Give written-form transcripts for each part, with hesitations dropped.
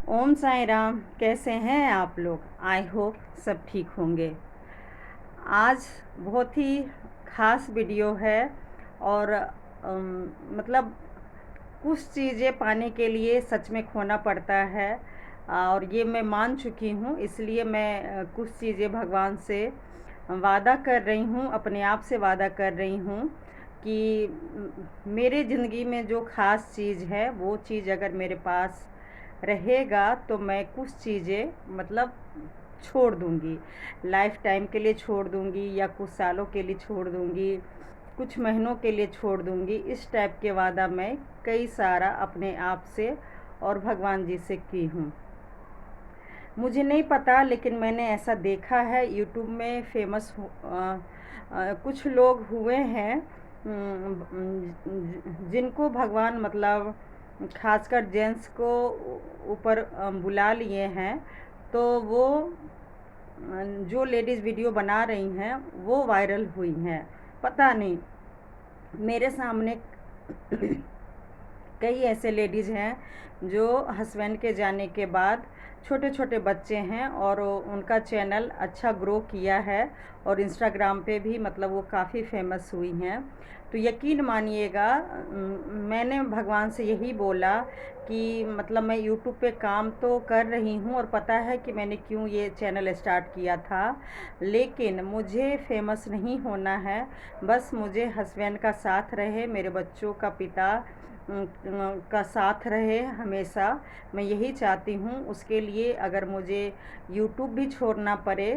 ओम साई राम। कैसे हैं आप लोग? आई होप सब ठीक होंगे। आज बहुत ही ख़ास वीडियो है और मतलब कुछ चीज़ें पाने के लिए सच में खोना पड़ता है और ये मैं मान चुकी हूँ। इसलिए मैं कुछ चीज़ें भगवान से वादा कर रही हूँ, अपने आप से वादा कर रही हूँ कि मेरे ज़िंदगी में जो ख़ास चीज़ है वो चीज़ अगर मेरे पास रहेगा तो मैं कुछ चीज़ें मतलब छोड़ दूँगी, लाइफ टाइम के लिए छोड़ दूँगी या कुछ सालों के लिए छोड़ दूँगी, कुछ महीनों के लिए छोड़ दूँगी। इस टाइप के वादा मैं कई सारा अपने आप से और भगवान जी से की हूँ। मुझे नहीं पता, लेकिन मैंने ऐसा देखा है यूट्यूब में कुछ लोग हुए हैं जिनको भगवान मतलब खासकर जेंट्स को ऊपर बुला लिए हैं। तो वो जो लेडीज़ वीडियो बना रही हैं वो वायरल हुई हैं। पता नहीं, मेरे सामने कई ऐसे लेडीज़ हैं जो हस्बैंड के जाने के बाद छोटे छोटे बच्चे हैं और उनका चैनल अच्छा ग्रो किया है और इंस्टाग्राम पे भी मतलब वो काफ़ी फेमस हुई हैं। तो यकीन मानिएगा, मैंने भगवान से यही बोला कि मतलब मैं यूट्यूब पे काम तो कर रही हूँ और पता है कि मैंने क्यों ये चैनल स्टार्ट किया था, लेकिन मुझे फेमस नहीं होना है। बस मुझे हस्बैंड का साथ रहे, मेरे बच्चों का पिता का साथ रहे हमेशा। मैं यही चाहती हूँ। उसके लिए अगर मुझे यूट्यूब भी छोड़ना पड़े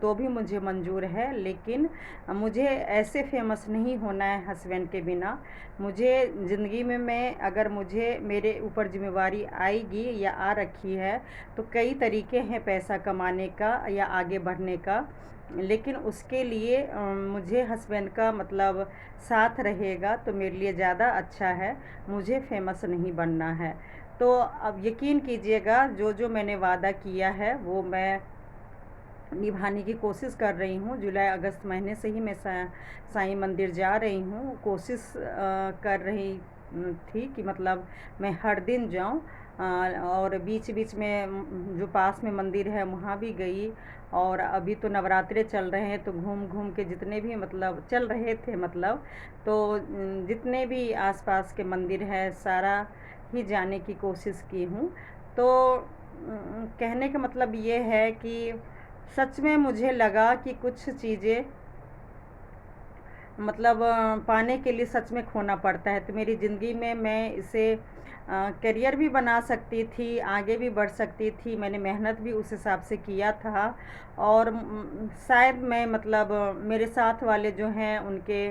तो भी मुझे मंजूर है, लेकिन मुझे ऐसे फेमस नहीं होना है हस्बैंड के बिना। मुझे ज़िंदगी में मैं अगर मुझे मेरे ऊपर जिम्मेवारी आएगी या आ रखी है तो कई तरीके हैं पैसा कमाने का या आगे बढ़ने का, लेकिन उसके लिए मुझे हस्बैंड का मतलब साथ रहेगा तो मेरे लिए ज़्यादा अच्छा है। मुझे फेमस नहीं बनना है। तो अब यकीन कीजिएगा, जो जो मैंने वादा किया है वो मैं निभाने की कोशिश कर रही हूँ। जुलाई अगस्त महीने से ही मैं साईं मंदिर जा रही हूँ। कोशिश कर रही थी कि मतलब मैं हर दिन जाऊँ और बीच बीच में जो पास में मंदिर है वहाँ भी गई। और अभी तो नवरात्रे चल रहे हैं तो घूम घूम के जितने भी मतलब चल रहे थे मतलब, तो जितने भी आसपास के मंदिर है सारा ही जाने की कोशिश की हूँ। तो कहने का मतलब ये है कि सच में मुझे लगा कि कुछ चीज़ें मतलब पाने के लिए सच में खोना पड़ता है। तो मेरी ज़िंदगी में मैं इसे करियर भी बना सकती थी, आगे भी बढ़ सकती थी। मैंने मेहनत भी उस हिसाब से किया था और शायद मैं मतलब मेरे साथ वाले जो हैं उनके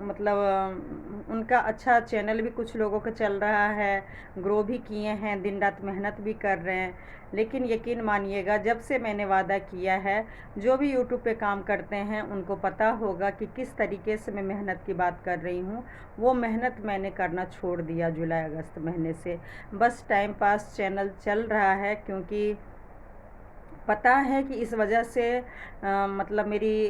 मतलब उनका अच्छा चैनल भी कुछ लोगों का चल रहा है, ग्रो भी किए हैं, दिन रात मेहनत भी कर रहे हैं। लेकिन यकीन मानिएगा, जब से मैंने वादा किया है, जो भी यूट्यूब पे काम करते हैं उनको पता होगा कि किस तरीके से मैं मेहनत की बात कर रही हूँ। वो मेहनत मैंने करना छोड़ दिया जुलाई अगस्त महीने से। बस टाइम पास चैनल चल रहा है, क्योंकि पता है कि इस वजह से मतलब मेरी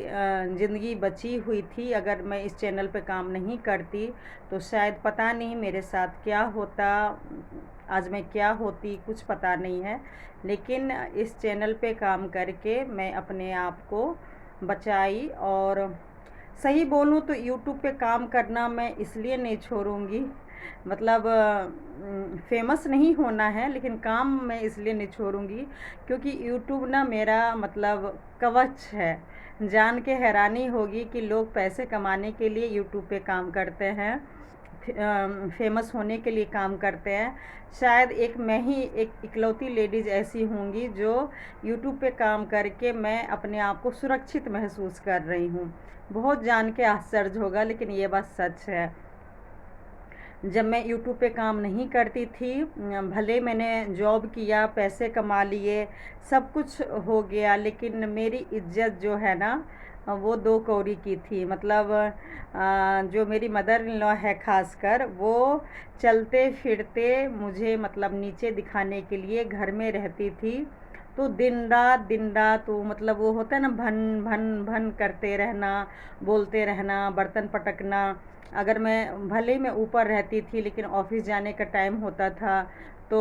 ज़िंदगी बची हुई थी। अगर मैं इस चैनल पे काम नहीं करती तो शायद पता नहीं मेरे साथ क्या होता, आज मैं क्या होती, कुछ पता नहीं है। लेकिन इस चैनल पे काम करके मैं अपने आप को बचाई। और सही बोलूँ तो यूट्यूब पे काम करना मैं इसलिए नहीं छोड़ूंगी, मतलब फेमस नहीं होना है, लेकिन काम मैं इसलिए नहीं छोड़ूंगी क्योंकि यूट्यूब ना मेरा मतलब कवच है। जान के हैरानी होगी कि लोग पैसे कमाने के लिए यूट्यूब पे काम करते हैं, फेमस होने के लिए काम करते हैं। शायद एक मैं ही एक इकलौती लेडीज़ ऐसी होंगी जो यूट्यूब पे काम करके मैं अपने आप को सुरक्षित महसूस कर रही हूँ। बहुत जान के आश्चर्य होगा, लेकिन ये बात सच है। जब मैं यूट्यूब पे काम नहीं करती थी, भले मैंने जॉब किया, पैसे कमा लिए, सब कुछ हो गया, लेकिन मेरी इज्जत जो है ना वो दो कौड़ी की थी। मतलब जो मेरी मदर इन लॉ है खासकर, वो चलते फिरते मुझे मतलब नीचे दिखाने के लिए घर में रहती थी। तो दिन रात वो मतलब वो होता है ना, भन भन भन करते रहना, बोलते रहना, बर्तन पटकना। अगर मैं भले ही मैं ऊपर रहती थी, लेकिन ऑफिस जाने का टाइम होता था तो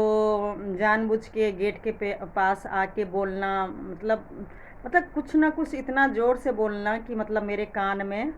जानबूझ के गेट के पास आके बोलना, मतलब कुछ ना कुछ इतना ज़ोर से बोलना कि मतलब मेरे कान में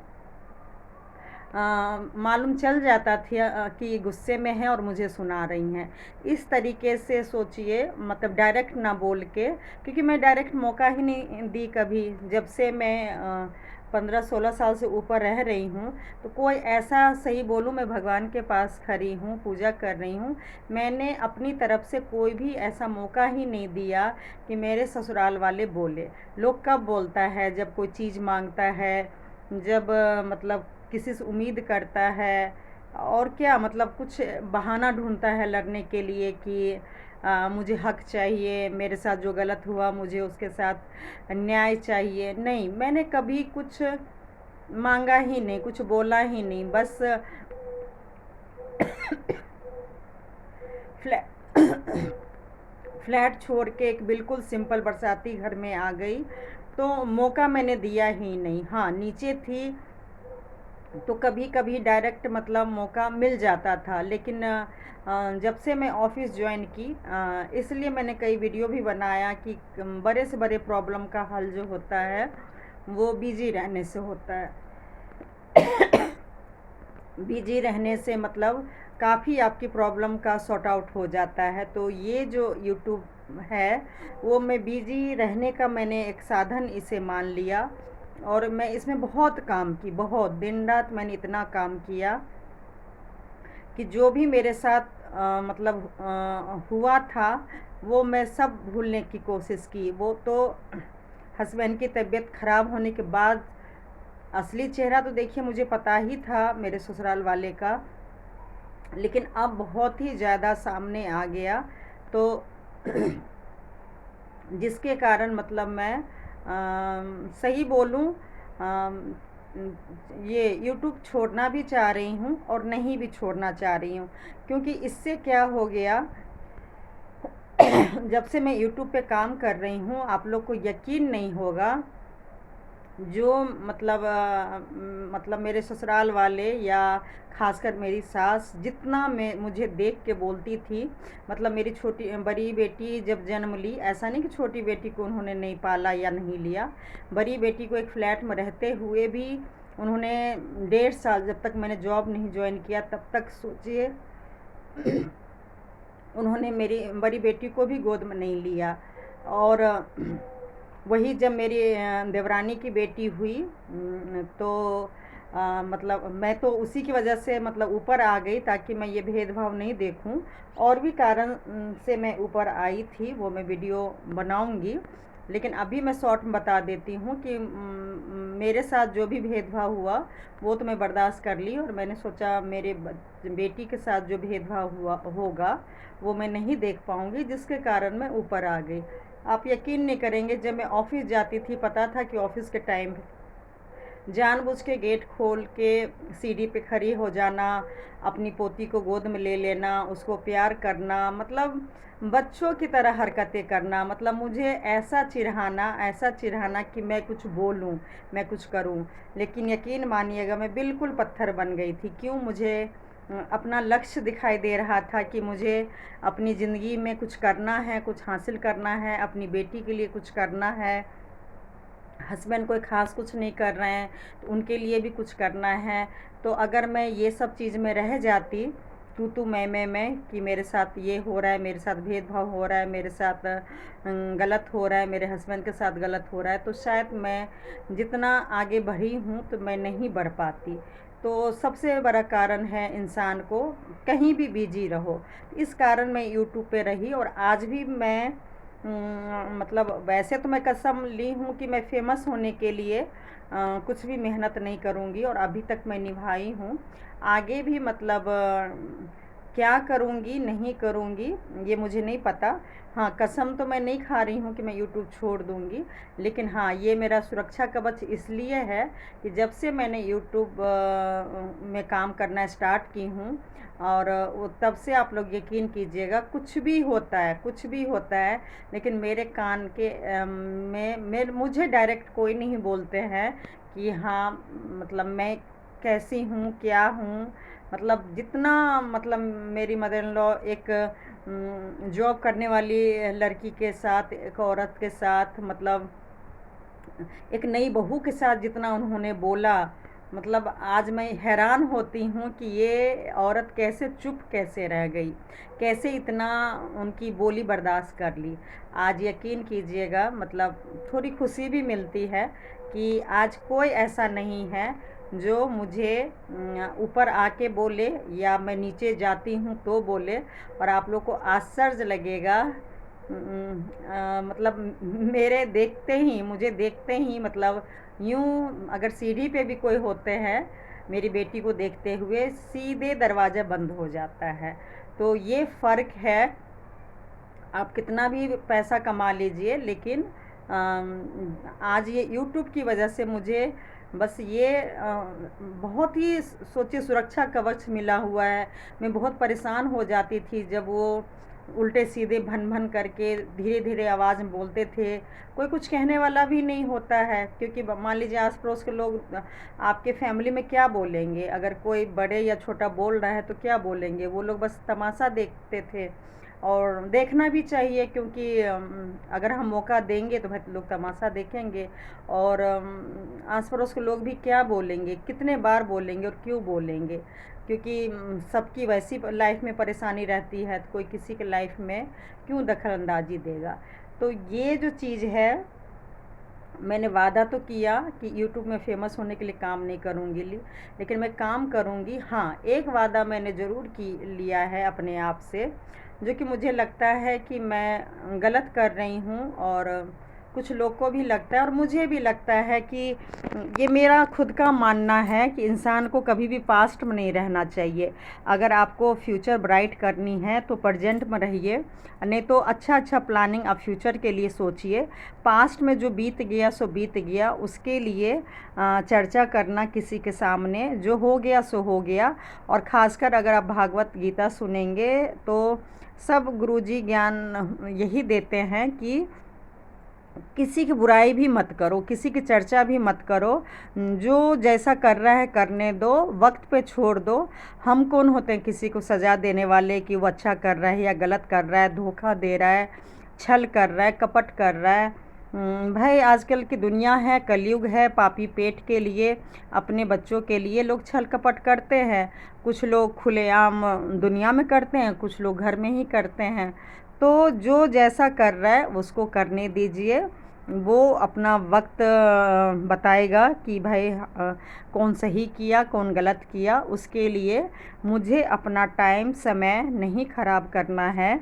मालूम चल जाता था कि गुस्से में है और मुझे सुना रही हैं। इस तरीके से सोचिए, मतलब डायरेक्ट ना बोल के, क्योंकि मैं डायरेक्ट मौका ही नहीं दी कभी। जब से मैं 15-16 साल से ऊपर रह रही हूँ, तो कोई ऐसा, सही बोलूँ, मैं भगवान के पास खड़ी हूँ, पूजा कर रही हूँ, मैंने अपनी तरफ से कोई भी ऐसा मौका ही नहीं दिया कि मेरे ससुराल वाले बोले। लोग कब बोलता है, जब कोई चीज़ मांगता है, जब मतलब किसी से उम्मीद करता है, और क्या, मतलब कुछ बहाना ढूंढता है लड़ने के लिए कि मुझे हक चाहिए, मेरे साथ जो गलत हुआ मुझे उसके साथ न्याय चाहिए। नहीं, मैंने कभी कुछ मांगा ही नहीं, कुछ बोला ही नहीं, बस फ्लैट फ्लैट छोड़ के एक बिल्कुल सिंपल बरसाती घर में आ गई, तो मौका मैंने दिया ही नहीं। हाँ, नीचे थी तो कभी कभी डायरेक्ट मतलब मौका मिल जाता था, लेकिन जब से मैं ऑफ़िस ज्वाइन की, इसलिए मैंने कई वीडियो भी बनाया कि बड़े से बड़े प्रॉब्लम का हल जो होता है वो बिजी रहने से होता है। बिजी रहने से मतलब काफ़ी आपकी प्रॉब्लम का सॉर्ट आउट हो जाता है। तो ये जो यूट्यूब है, वो मैं बिजी रहने का मैंने एक साधन इसे मान लिया, और मैं इसमें बहुत काम की, बहुत दिन रात मैंने इतना काम किया कि जो भी मेरे साथ मतलब हुआ था, वो मैं सब भूलने की कोशिश की। वो तो हस्बैंड की तबीयत ख़राब होने के बाद असली चेहरा तो देखिए मुझे पता ही था मेरे ससुराल वाले का, लेकिन अब बहुत ही ज़्यादा सामने आ गया। तो जिसके कारण मतलब मैं सही बोलूँ, ये यूट्यूब छोड़ना भी चाह रही हूँ और नहीं भी छोड़ना चाह रही हूँ, क्योंकि इससे क्या हो गया, जब से मैं यूट्यूब पे काम कर रही हूँ, आप लोग को यकीन नहीं होगा, जो मतलब मेरे ससुराल वाले या खासकर मेरी सास जितना मैं मुझे देख के बोलती थी, मतलब मेरी छोटी बड़ी बेटी जब जन्म ली, ऐसा नहीं कि छोटी बेटी को उन्होंने नहीं पाला या नहीं लिया, बड़ी बेटी को एक फ़्लैट में रहते हुए भी उन्होंने 1.5 साल, जब तक मैंने जॉब नहीं ज्वाइन किया तब तक, सोचिए, उन्होंने मेरी बड़ी बेटी को भी गोद में नहीं लिया। और वही जब मेरी देवरानी की बेटी हुई, तो मतलब मैं तो उसी की वजह से मतलब ऊपर आ गई, ताकि मैं ये भेदभाव नहीं देखूं। और भी कारण से मैं ऊपर आई थी, वो मैं वीडियो बनाऊंगी, लेकिन अभी मैं शॉर्ट में बता देती हूँ कि मेरे साथ जो भी भेदभाव हुआ वो तो मैं बर्दाश्त कर ली, और मैंने सोचा मेरे बेटी के साथ जो भेदभाव हुआ होगा वो मैं नहीं देख पाऊँगी, जिसके कारण मैं ऊपर आ गई। आप यकीन नहीं करेंगे, जब मैं ऑफ़िस जाती थी, पता था कि ऑफ़िस के टाइम जानबूझ के गेट खोल के सीढ़ी पे खड़ी हो जाना, अपनी पोती को गोद में ले लेना, उसको प्यार करना, मतलब बच्चों की तरह हरकतें करना, मतलब मुझे ऐसा चिढ़ाना कि मैं कुछ बोलूं, मैं कुछ करूं। लेकिन यकीन मानिएगा, मैं बिल्कुल पत्थर बन गई थी। क्यों? मुझे अपना लक्ष्य दिखाई दे रहा था कि मुझे अपनी ज़िंदगी में कुछ करना है, कुछ हासिल करना है, अपनी बेटी के लिए कुछ करना है। हस्बैंड कोई ख़ास कुछ नहीं कर रहे हैं, तो उनके लिए भी कुछ करना है। तो अगर मैं ये सब चीज़ में रह जाती, तू मैं कि मेरे साथ ये हो रहा है, मेरे साथ भेदभाव हो रहा है, मेरे साथ गलत हो रहा है, मेरे हस्बैंड के साथ गलत हो रहा है, तो शायद मैं जितना आगे बढ़ी हूँ तो मैं नहीं बढ़ पाती। तो सबसे बड़ा कारण है इंसान को कहीं भी बिजी रहो। इस कारण मैं यूट्यूब पे रही, और आज भी मैं मतलब वैसे तो मैं कसम ली हूँ कि मैं फेमस होने के लिए कुछ भी मेहनत नहीं करूँगी, और अभी तक मैं निभाई हूँ। आगे भी मतलब क्या करूँगी नहीं करूँगी ये मुझे नहीं पता। हाँ, कसम तो मैं नहीं खा रही हूँ कि मैं यूट्यूब छोड़ दूँगी, लेकिन हाँ, ये मेरा सुरक्षा कवच इसलिए है कि जब से मैंने यूट्यूब में काम करना स्टार्ट की हूँ, और वो तब से आप लोग यकीन कीजिएगा, कुछ भी होता है, लेकिन मेरे कान के में मुझे डायरेक्ट कोई नहीं बोलते हैं कि हाँ, मतलब मैं कैसी हूँ, क्या हूँ, मतलब जितना मतलब मेरी मदर इन लॉ एक जॉब करने वाली लड़की के साथ, एक औरत के साथ, मतलब एक नई बहू के साथ जितना उन्होंने बोला, मतलब आज मैं हैरान होती हूँ कि ये औरत कैसे चुप कैसे रह गई, कैसे इतना उनकी बोली बर्दाश्त कर ली। आज यकीन कीजिएगा, मतलब थोड़ी खुशी भी मिलती है कि आज कोई ऐसा नहीं है जो मुझे ऊपर आके बोले या मैं नीचे जाती हूँ तो बोले। और आप लोग को आश्चर्य लगेगा, मतलब मेरे देखते ही, मुझे देखते ही, मतलब यूँ अगर सीढ़ी पे भी कोई होते हैं मेरी बेटी को देखते हुए, सीधे दरवाज़ा बंद हो जाता है। तो ये फ़र्क है। आप कितना भी पैसा कमा लीजिए, लेकिन आज ये यूट्यूब की वजह से मुझे बस ये बहुत ही सोचिए सुरक्षा कवच मिला हुआ है। मैं बहुत परेशान हो जाती थी जब वो उल्टे सीधे भन भन करके धीरे धीरे आवाज़ में बोलते थे। कोई कुछ कहने वाला भी नहीं होता है, क्योंकि मान लीजिए आस पड़ोस के लोग आपके फैमिली में क्या बोलेंगे, अगर कोई बड़े या छोटा बोल रहा है तो क्या बोलेंगे, वो लोग बस तमाशा देखते थे। और देखना भी चाहिए, क्योंकि अगर हम मौका देंगे तो भाई लोग तमाशा देखेंगे। और आस पड़ोस के लोग भी क्या बोलेंगे, कितने बार बोलेंगे और क्यों बोलेंगे, क्योंकि सबकी वैसी लाइफ में परेशानी रहती है, तो कोई किसी के लाइफ में क्यों दखल अंदाजी देगा। तो ये जो चीज़ है, मैंने वादा तो किया कि यूट्यूब में फ़ेमस होने के लिए काम नहीं करूँगी, लेकिन मैं काम करूँगी। हाँ, एक वादा मैंने ज़रूर लिया है अपने आप से, जो कि मुझे लगता है कि मैं गलत कर रही हूँ, और कुछ लोग को भी लगता है और मुझे भी लगता है कि ये मेरा खुद का मानना है कि इंसान को कभी भी पास्ट में नहीं रहना चाहिए। अगर आपको फ्यूचर ब्राइट करनी है तो प्रेजेंट में रहिए, नहीं तो अच्छा प्लानिंग आप फ्यूचर के लिए सोचिए। पास्ट में जो बीत गया सो बीत गया, उसके लिए चर्चा करना किसी के सामने, जो हो गया सो हो गया। और ख़ासकर अगर आप भागवत गीता सुनेंगे तो सब गुरुजी ज्ञान यही देते हैं कि किसी की बुराई भी मत करो, किसी की चर्चा भी मत करो, जो जैसा कर रहा है करने दो, वक्त पे छोड़ दो। हम कौन होते हैं किसी को सज़ा देने वाले कि वो अच्छा कर रहा है या गलत कर रहा है, धोखा दे रहा है, छल कर रहा है, कपट कर रहा है। भाई आजकल की दुनिया है, कलयुग है, पापी पेट के लिए, अपने बच्चों के लिए लोग छल कपट करते हैं। कुछ लोग खुलेआम दुनिया में करते हैं, कुछ लोग घर में ही करते हैं। तो जो जैसा कर रहा है उसको करने दीजिए, वो अपना वक्त बताएगा कि भाई कौन सही किया कौन गलत किया। उसके लिए मुझे अपना टाइम समय नहीं ख़राब करना है।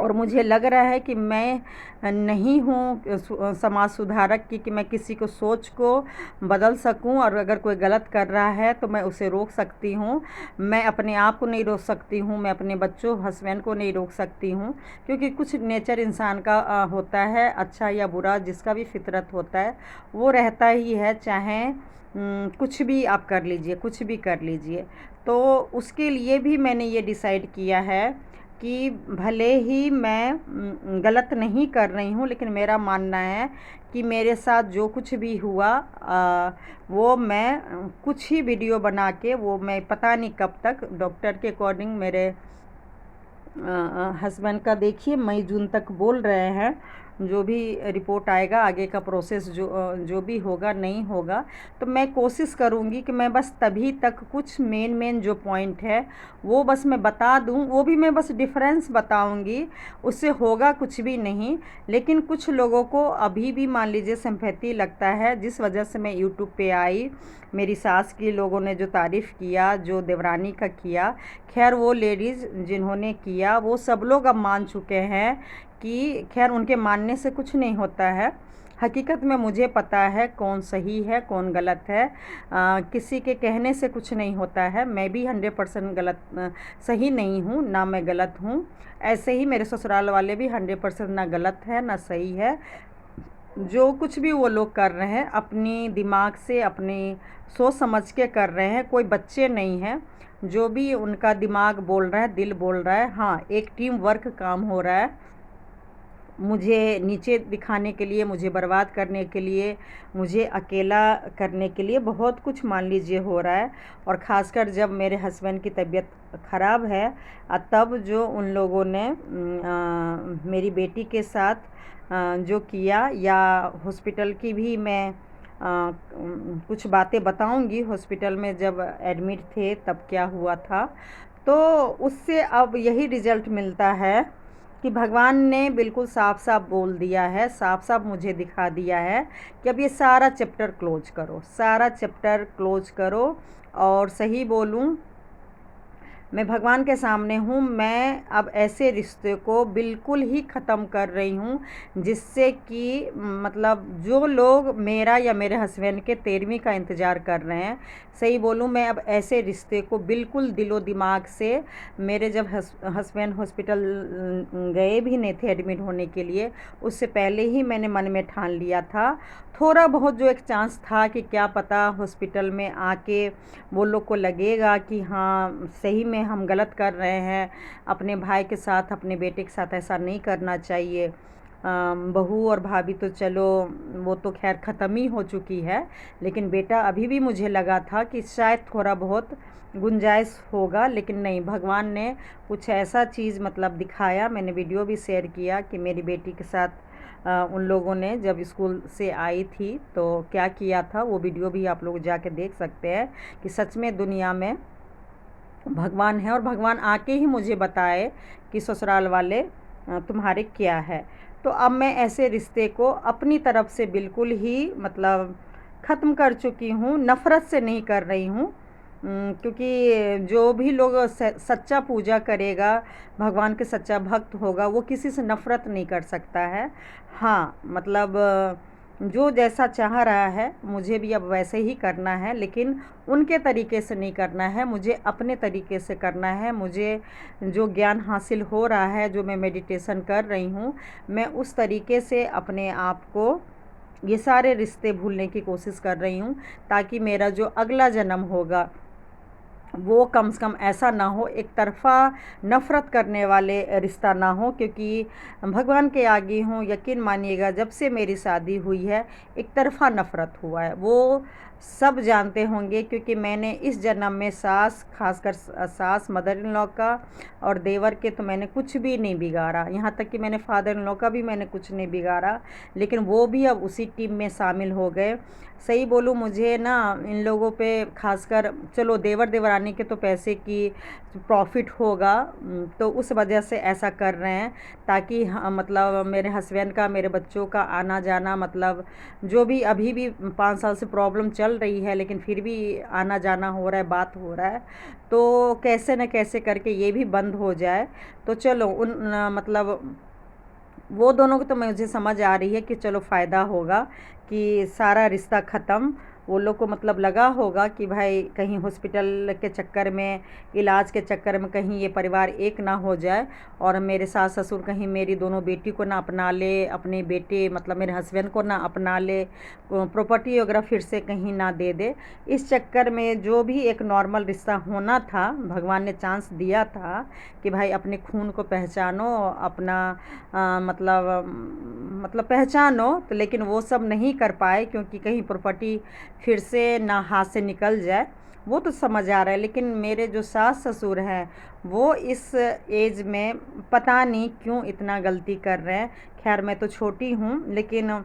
और मुझे लग रहा है कि मैं नहीं हूँ समाज सुधारक की कि मैं किसी को सोच को बदल सकूं, और अगर कोई गलत कर रहा है तो मैं उसे रोक सकती हूँ। मैं अपने आप को नहीं रोक सकती हूँ, मैं अपने बच्चों हस्बैंड को नहीं रोक सकती हूँ, क्योंकि कुछ नेचर इंसान का होता है, अच्छा या बुरा जिसका भी फितरत होता है वो रहता ही है। चाहे कुछ भी आप कर लीजिए, कुछ भी कर लीजिए। तो उसके लिए भी मैंने ये डिसाइड किया है कि भले ही मैं गलत नहीं कर रही हूँ, लेकिन मेरा मानना है कि मेरे साथ जो कुछ भी हुआ वो मैं कुछ ही वीडियो बना के, वो मैं पता नहीं कब तक, डॉक्टर के अकॉर्डिंग मेरे हस्बैंड का देखिए मई जून तक बोल रहे हैं, जो भी रिपोर्ट आएगा आगे का प्रोसेस जो भी होगा नहीं होगा, तो मैं कोशिश करूँगी कि मैं बस तभी तक कुछ मेन जो पॉइंट है वो बस मैं बता दूँ, वो भी मैं बस डिफरेंस बताऊँगी, उससे होगा कुछ भी नहीं। लेकिन कुछ लोगों को अभी भी मान लीजिए सिंपैथी लगता है, जिस वजह से मैं यूट्यूब पे आई। मेरी सास की लोगों ने जो तारीफ़ किया, जो देवरानी का किया, खैर वो लेडीज़ जिन्होंने किया वो सब लोग अब मान चुके हैं कि खैर उनके मानने से कुछ नहीं होता है। हकीकत में मुझे पता है कौन सही है कौन गलत है। किसी के कहने से कुछ नहीं होता है। मैं भी 100% गलत सही नहीं हूँ, ना मैं गलत हूँ। ऐसे ही मेरे ससुराल वाले भी 100% ना गलत है ना सही है। जो कुछ भी वो लोग कर रहे हैं अपनी दिमाग से, अपनी सोच समझ के कर रहे हैं, कोई बच्चे नहीं हैं। जो भी उनका दिमाग बोल रहा है, दिल बोल रहा है, हाँ एक टीम वर्क काम हो रहा है। मुझे नीचे दिखाने के लिए, मुझे बर्बाद करने के लिए, मुझे अकेला करने के लिए बहुत कुछ मान लीजिए हो रहा है। और ख़ासकर जब मेरे हस्बैंड की तबीयत ख़राब है, तब जो उन लोगों ने मेरी बेटी के साथ जो किया, या हॉस्पिटल की भी मैं कुछ बातें बताऊंगी, हॉस्पिटल में जब एडमिट थे तब क्या हुआ था। तो उससे अब यही रिज़ल्ट मिलता है कि भगवान ने बिल्कुल साफ साफ बोल दिया है, साफ साफ मुझे दिखा दिया है कि अब ये सारा चैप्टर क्लोज करो, सारा चैप्टर क्लोज करो। और सही बोलूँ, मैं भगवान के सामने हूँ, मैं अब ऐसे रिश्ते को बिल्कुल ही ख़त्म कर रही हूँ जिससे कि मतलब जो लोग मेरा या मेरे हस्बैंड के 13वीं का इंतज़ार कर रहे हैं, सही बोलूँ मैं अब ऐसे रिश्ते को बिल्कुल दिलो दिमाग से, मेरे जब हस्बैंड हॉस्पिटल गए भी नहीं थे एडमिट होने के लिए, उससे पहले ही मैंने मन में ठान लिया था। थोड़ा बहुत जो एक चांस था कि क्या पता हॉस्पिटल में आके वो लोग को लगेगा कि हाँ सही में हम गलत कर रहे हैं, अपने भाई के साथ, अपने बेटे के साथ ऐसा नहीं करना चाहिए। बहू और भाभी तो चलो वो तो खैर ख़त्म ही हो चुकी है, लेकिन बेटा अभी भी मुझे लगा था कि शायद थोड़ा बहुत गुंजाइश होगा, लेकिन नहीं, भगवान ने कुछ ऐसा चीज़ मतलब दिखाया। मैंने वीडियो भी शेयर किया कि मेरी बेटी के साथ उन लोगों ने जब स्कूल से आई थी तो क्या किया था, वो वीडियो भी आप लोग जाके देख सकते हैं कि सच में दुनिया में भगवान है, और भगवान आके ही मुझे बताए कि ससुराल वाले तुम्हारे क्या है। तो अब मैं ऐसे रिश्ते को अपनी तरफ से बिल्कुल ही मतलब ख़त्म कर चुकी हूँ, नफ़रत से नहीं कर रही हूँ। क्योंकि जो भी लोग सच्चा पूजा करेगा, भगवान के सच्चा भक्त होगा, वो किसी से नफ़रत नहीं कर सकता है। हाँ मतलब जो जैसा चाह रहा है मुझे भी अब वैसे ही करना है, लेकिन उनके तरीके से नहीं करना है, मुझे अपने तरीके से करना है। मुझे जो ज्ञान हासिल हो रहा है, जो मैं मेडिटेशन कर रही हूँ, मैं उस तरीके से अपने आप को ये सारे रिश्ते भूलने की कोशिश कर रही हूँ, ताकि मेरा जो अगला जन्म होगा वो कम से कम ऐसा ना हो, एक तरफ़ा नफ़रत करने वाले रिश्ता ना हो। क्योंकि भगवान के आगे हूँ, यकीन मानिएगा जब से मेरी शादी हुई है एक तरफ़ा नफ़रत हुआ है, वो सब जानते होंगे। क्योंकि मैंने इस जन्म में सास, खासकर सास मदर इन लॉ का और देवर के तो मैंने कुछ भी नहीं बिगाड़ा, यहाँ तक कि मैंने फादर इन लॉ का भी मैंने कुछ नहीं बिगाड़ा, लेकिन वो भी अब उसी टीम में शामिल हो गए। सही बोलूँ, मुझे ना इन लोगों पे खासकर, चलो देवर देवरानी के तो पैसे की प्रॉफिट होगा, तो उस वजह से ऐसा कर रहे हैं, ताकि मतलब मेरे हस्बैंड का, मेरे बच्चों का आना जाना, मतलब जो भी अभी भी 5 साल से प्रॉब्लम चल रही है, लेकिन फिर भी आना जाना हो रहा है, बात हो रहा है, तो कैसे न कैसे करके ये भी बंद हो जाए। तो चलो मतलब वो दोनों को तो मुझे समझ आ रही है कि चलो फ़ायदा होगा कि सारा रिश्ता ख़त्म। वो लोग को मतलब लगा होगा कि भाई कहीं हॉस्पिटल के चक्कर में, इलाज के चक्कर में कहीं ये परिवार एक ना हो जाए, और मेरे सास ससुर कहीं मेरी दोनों बेटी को ना अपना ले, अपने बेटे मतलब मेरे हस्बैंड को ना अपना ले, प्रॉपर्टी वगैरह फिर से कहीं ना दे दे। इस चक्कर में जो भी एक नॉर्मल रिश्ता होना था, भगवान ने चांस दिया था कि भाई अपने खून को पहचानो, अपना मतलब पहचानो, तो लेकिन वो सब नहीं कर पाए, क्योंकि कहीं प्रॉपर्टी फिर से ना हाथ से निकल जाए, वो तो समझ आ रहा है। लेकिन मेरे जो सास ससुर हैं वो इस एज में पता नहीं क्यों इतना गलती कर रहे हैं। खैर मैं तो छोटी हूँ, लेकिन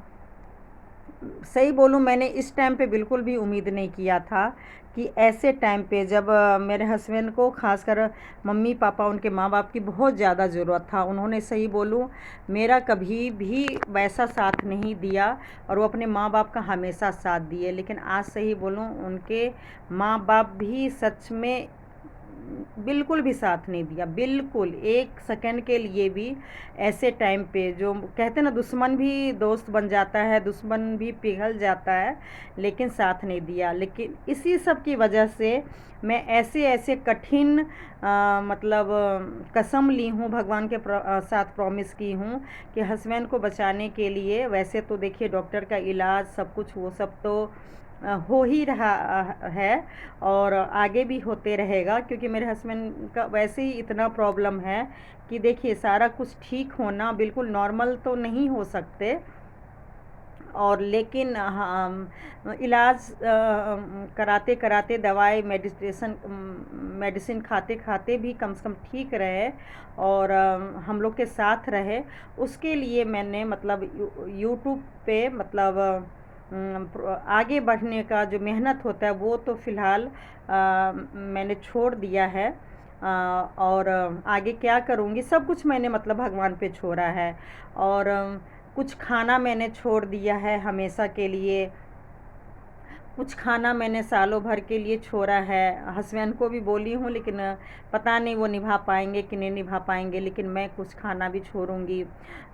सही बोलूँ मैंने इस टाइम पे बिल्कुल भी उम्मीद नहीं किया था कि ऐसे टाइम पे जब मेरे हस्बैंड को, खासकर मम्मी पापा, उनके माँ बाप की बहुत ज़्यादा ज़रूरत था, उन्होंने सही बोलूँ मेरा कभी भी वैसा साथ नहीं दिया, और वो अपने माँ बाप का हमेशा साथ दिए। लेकिन आज सही बोलूँ उनके माँ बाप भी सच में बिल्कुल भी साथ नहीं दिया, बिल्कुल एक सेकंड के लिए भी। ऐसे टाइम पे जो कहते ना, दुश्मन भी दोस्त बन जाता है, दुश्मन भी पिघल जाता है, लेकिन साथ नहीं दिया। लेकिन इसी सब की वजह से मैं ऐसे ऐसे कठिन मतलब कसम ली हूँ, भगवान के साथ प्रॉमिस की हूँ कि हस्बैंड को बचाने के लिए। वैसे तो देखिए डॉक्टर का इलाज सब कुछ वो सब तो हो ही रहा है और आगे भी होते रहेगा, क्योंकि मेरे हस्बैंड का वैसे ही इतना प्रॉब्लम है कि देखिए सारा कुछ ठीक होना बिल्कुल नॉर्मल तो नहीं हो सकते, और लेकिन हम इलाज कराते कराते दवाई मेडिसिन खाते खाते भी कम से कम ठीक रहे और हम लोग के साथ रहे। उसके लिए मैंने मतलब यूट्यूब पे मतलब आगे बढ़ने का जो मेहनत होता है वो तो फ़िलहाल मैंने छोड़ दिया है। और आगे क्या करूँगी सब कुछ मैंने मतलब भगवान पे छोड़ा है। और कुछ खाना मैंने छोड़ दिया है हमेशा के लिए, कुछ खाना मैंने सालों भर के लिए छोड़ा है। हस्बैंड को भी बोली हूँ, लेकिन पता नहीं वो निभा पाएंगे कि नहीं निभा पाएंगे, लेकिन मैं कुछ खाना भी छोड़ूंगी।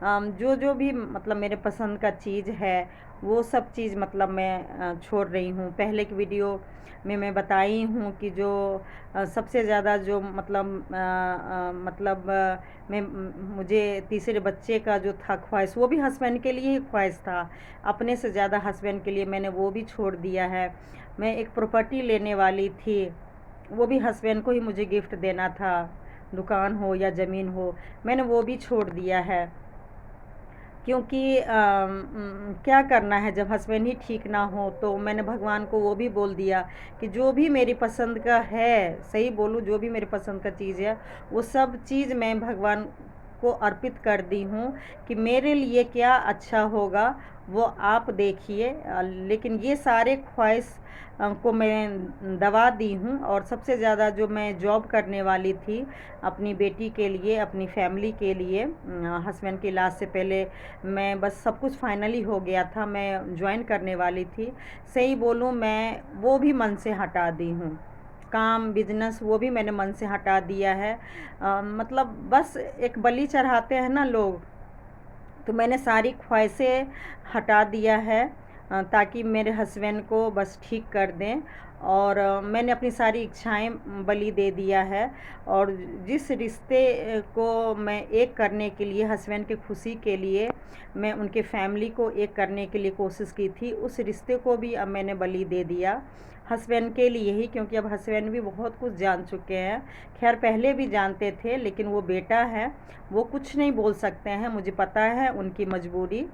जो जो भी मतलब मेरे पसंद का चीज़ है वो सब चीज़ मतलब मैं छोड़ रही हूँ। पहले की वीडियो में मैं बताई हूँ कि जो सबसे ज़्यादा जो मतलब मैं मुझे तीसरे बच्चे का जो था ख्वाहिश, वो भी हस्बैंड के लिए ही ख्वाहिश था, अपने से ज़्यादा हस्बैंड के लिए मैंने वो भी छोड़ दिया है। मैं एक प्रॉपर्टी लेने वाली थी, वो भी हस्बैंड को ही मुझे गिफ्ट देना था, दुकान हो या ज़मीन हो, मैंने वो भी छोड़ दिया है। क्योंकि क्या करना है जब हस्बैंड ही ठीक ना हो, तो मैंने भगवान को वो भी बोल दिया कि जो भी मेरी पसंद का है, सही बोलूँ जो भी मेरी पसंद का चीज़ है वो सब चीज़ मैं भगवान को अर्पित कर दी हूँ कि मेरे लिए क्या अच्छा होगा वो आप देखिए। लेकिन ये सारे ख्वाहिश को मैं दबा दी हूँ। और सबसे ज़्यादा जो मैं जॉब करने वाली थी अपनी बेटी के लिए, अपनी फैमिली के लिए, हस्बैंड के इलाज से पहले मैं बस सब कुछ फाइनली हो गया था, मैं ज्वाइन करने वाली थी। सही बोलूँ मैं वो भी मन से हटा दी हूँ, काम बिजनेस वो भी मैंने मन से हटा दिया है। मतलब बस एक बलि चढ़ाते हैं ना लोग, तो मैंने सारी ख्वाहिशें हटा दिया है ताकि मेरे हस्बैंड को बस ठीक कर दें। और मैंने अपनी सारी इच्छाएं बलि दे दिया है। और जिस रिश्ते को मैं एक करने के लिए, हस्बैंड की खुशी के लिए मैं उनके फैमिली को एक करने के लिए कोशिश की थी, उस रिश्ते को भी अब मैंने बलि दे दिया हस्बैंड के लिए ही, क्योंकि अब हस्बैंड भी बहुत कुछ जान चुके हैं। खैर पहले भी जानते थे, लेकिन वो बेटा है, वो कुछ नहीं बोल सकते हैं, मुझे पता है उनकी मजबूरी।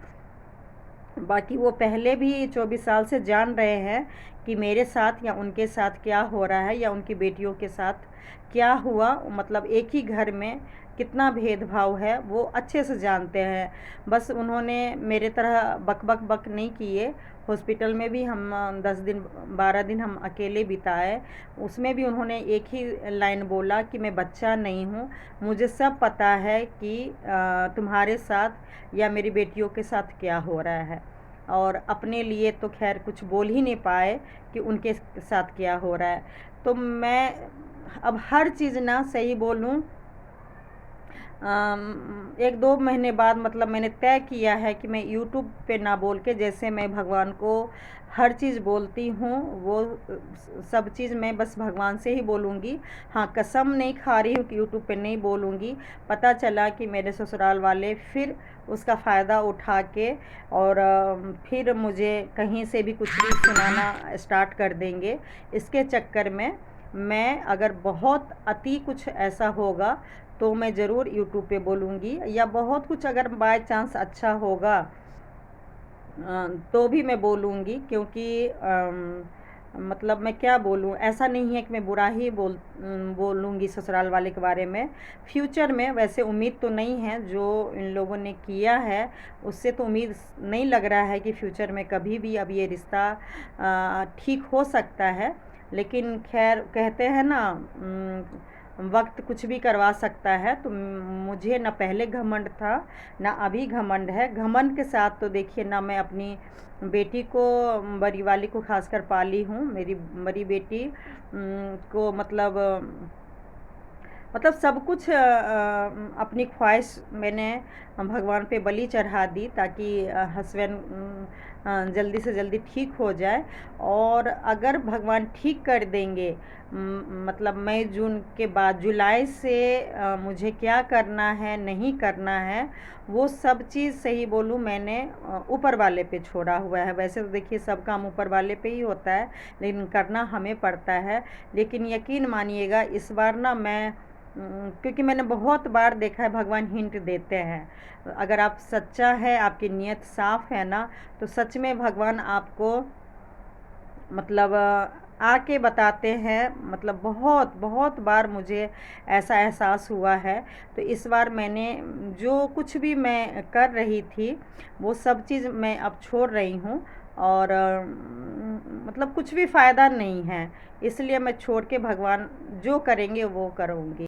बाकी वो पहले भी 24 साल से जान रहे हैं कि मेरे साथ या उनके साथ क्या हो रहा है या उनकी बेटियों के साथ क्या हुआ, मतलब एक ही घर में कितना भेदभाव है वो अच्छे से जानते हैं। बस उन्होंने मेरे तरह बक बक बक नहीं किए। हॉस्पिटल में भी हम 10 दिन 12 दिन हम अकेले बिताए, उसमें भी उन्होंने एक ही लाइन बोला कि मैं बच्चा नहीं हूँ, मुझे सब पता है कि तुम्हारे साथ या मेरी बेटियों के साथ क्या हो रहा है। और अपने लिए तो खैर कुछ बोल ही नहीं पाए कि उनके साथ क्या हो रहा है। तो मैं अब हर चीज़ ना, सही बोलूँ 1-2 महीने बाद मतलब मैंने तय किया है कि मैं यूट्यूब पे ना बोल के, जैसे मैं भगवान को हर चीज़ बोलती हूँ वो सब चीज़ मैं बस भगवान से ही बोलूँगी। हाँ, कसम नहीं खा रही हूँ कि यूट्यूब पे नहीं बोलूँगी। पता चला कि मेरे ससुराल वाले फिर उसका फ़ायदा उठा के और फिर मुझे कहीं से भी कुछ भी सुनाना स्टार्ट कर देंगे। इसके चक्कर में मैं, अगर बहुत अति कुछ ऐसा होगा तो मैं ज़रूर यूट्यूब पे बोलूँगी, या बहुत कुछ अगर बाय चांस अच्छा होगा तो भी मैं बोलूँगी। क्योंकि मतलब मैं क्या बोलूँ, ऐसा नहीं है कि मैं बुरा ही बोलूँगी ससुराल वाले के बारे में। फ्यूचर में वैसे उम्मीद तो नहीं है, जो इन लोगों ने किया है उससे तो उम्मीद नहीं लग रहा है कि फ्यूचर में कभी भी अब ये रिश्ता ठीक हो सकता है। लेकिन खैर कहते हैं ना वक्त कुछ भी करवा सकता है। तो मुझे ना पहले घमंड था ना अभी घमंड है। घमंड के साथ तो देखिए ना, मैं अपनी बेटी को, बड़ी वाली को खासकर पाली हूँ। मेरी बड़ी बेटी को मतलब मतलब सब कुछ अपनी ख्वाहिश मैंने भगवान पे बलि चढ़ा दी, ताकि हस्बैंड जल्दी से जल्दी ठीक हो जाए। और अगर भगवान ठीक कर देंगे, मतलब मई जून के बाद जुलाई से मुझे क्या करना है नहीं करना है, वो सब चीज़ सही बोलूँ मैंने ऊपर वाले पे छोड़ा हुआ है। वैसे तो देखिए सब काम ऊपर वाले पे ही होता है, लेकिन करना हमें पड़ता है। लेकिन यकीन मानिएगा इस बार ना मैं क्योंकि मैंने बहुत बार देखा है भगवान हिंट देते हैं। अगर आप सच्चा है, आपकी नीयत साफ है ना, तो सच में भगवान आपको मतलब आके बताते हैं। मतलब बहुत बहुत बार मुझे ऐसा एहसास हुआ है। तो इस बार मैंने जो कुछ भी मैं कर रही थी वो सब चीज़ मैं अब छोड़ रही हूँ। और मतलब कुछ भी फ़ायदा नहीं है, इसलिए मैं छोड़ के भगवान जो करेंगे वो करूँगी।